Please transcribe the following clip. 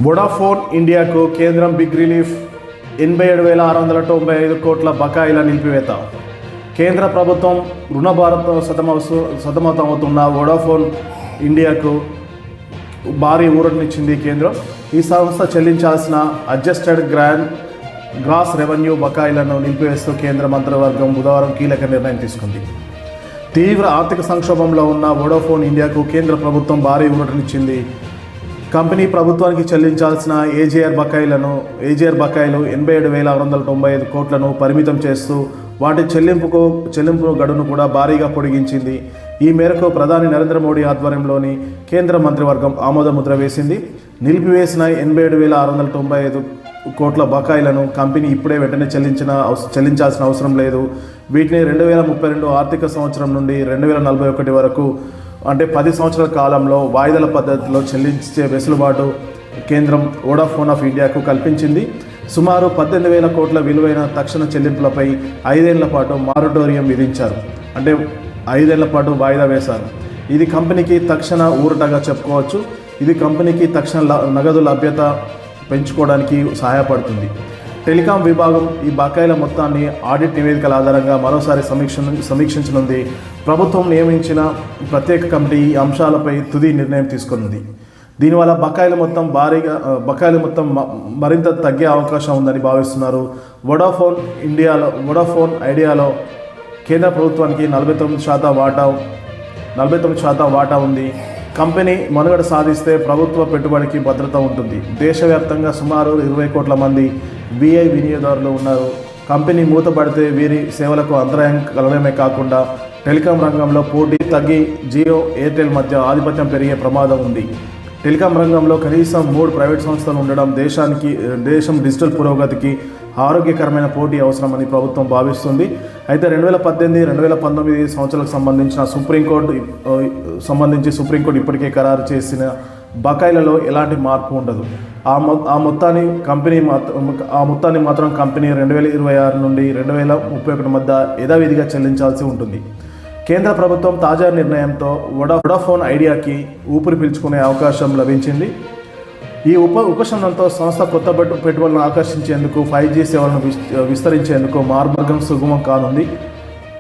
Vodafone ఇండియాకు కేంద్రం big relief 87,695 కోట్ల బకాయిల నిలిపివేత. కేంద్ర ప్రభుత్వం రుణ భారంతో సతమతమవుతున్న వొడాఫోన్ ఇండియాకు భారీ ఊరటనిచ్చింది కేంద్రం. ఈ సంస్థ చెల్లించాల్సిన అడ్జస్టెడ్ గ్రాస్ రెవెన్యూ బకాయిలను నిలిపివేస్తూ కేంద్ర మంత్రివర్గం బుధవారం కీలక నిర్ణయం తీసుకుంది. తీవ్ర ఆర్థిక సంక్షోభంలో ఉన్న వొడాఫోన్ ఇండియాకు కేంద్ర ప్రభుత్వం భారీ ఊరటనిచ్చింది. కంపెనీ ప్రభుత్వానికి చెల్లించాల్సిన ఏజీఆర్ బకాయిలు 87,695 కోట్లను పరిమితం చేస్తూ వాటి చెల్లింపు గడువును కూడా భారీగా పొడిగించింది. ఈ మేరకు ప్రధాని నరేంద్ర మోడీ ఆధ్వర్యంలోని కేంద్ర మంత్రివర్గం ఆమోదముద్ర వేసింది. నిలిపివేసిన 87,695 కోట్ల బకాయిలను కంపెనీ ఇప్పుడే వెంటనే చెల్లించాల్సిన అవసరం లేదు. వీటిని 2032 ఆర్థిక సంవత్సరం నుండి 2041 వరకు అంటే 10 సంవత్సరాల కాలంలో వాయిదాల పద్ధతిలో చెల్లించే వెసులుబాటు కేంద్రం వొడాఫోన్ ఆఫ్ ఇండియాకు కల్పించింది. సుమారు 18,000 కోట్ల విలువైన తక్షణ చెల్లింపులపై 5 ఏళ్ల పాటు మారటోరియం విధించారు. అంటే 5 ఏళ్ల పాటు వాయిదా వేశారు. ఇది కంపెనీకి తక్షణ ఊరటగా చెప్పుకోవచ్చు. ఇది కంపెనీకి తక్షణ నగదు లభ్యత పెంచుకోవడానికి సహాయపడుతుంది. టెలికాం విభాగం ఈ బకాయిల మొత్తాన్ని ఆడిట్ నివేదికల ఆధారంగా మరోసారి సమీక్షించనుంది. ప్రభుత్వం నియమించిన ప్రత్యేక కమిటీ ఈ అంశాలపై తుది నిర్ణయం తీసుకున్నది. దీనివల్ల బకాయిల మొత్తం మరింత తగ్గే అవకాశం ఉందని భావిస్తున్నారు. వొడాఫోన్ ఐడియాలో కేంద్ర ప్రభుత్వానికి 49% వాటా ఉంది. కంపెనీ మనుగడ సాధిస్తే ప్రభుత్వ పెట్టుబడికి భద్రత ఉంటుంది. దేశవ్యాప్తంగా సుమారు 20 కోట్ల మంది VI వినియోగదారులు ఉన్నారు. కంపెనీ మూతపడితే వీరి సేవలకు అంతరాయం కలగడమే కాకుండా టెలికాం రంగంలో పోటీ తగ్గి జియో, ఎయిర్టెల్ మధ్య ఆధిపత్యం పెరిగే ప్రమాదం ఉంది. టెలికాం రంగంలో కనీసం 3 ప్రైవేట్ సంస్థలు ఉండడం దేశం డిజిటల్ పురోగతికి ఆరోగ్యకరమైన పోటీ అవసరమని ప్రభుత్వం భావిస్తుంది. అయితే 2018-2019 సంవత్సరాలకు సంబంధించి సుప్రీంకోర్టు ఇప్పటికే ఖరారు చేసిన బకాయిలలో ఎలాంటి మార్పు ఉండదు. ఆ మొత్తాన్ని మాత్రం కంపెనీ 2026 నుండి 2031 మధ్య యథావిధిగా చెల్లించాల్సి ఉంటుంది. కేంద్ర ప్రభుత్వం తాజా నిర్ణయంతో వొడాఫోన్ ఐడియాకి ఊపిరి పీల్చుకునే అవకాశం లభించింది. ఈ ఉపశమనంతో సంస్థ కొత్త పెట్టుబడులను ఆకర్షించేందుకు 5G సేవలను విస్తరించేందుకు మార్గం సుగమం కానుంది.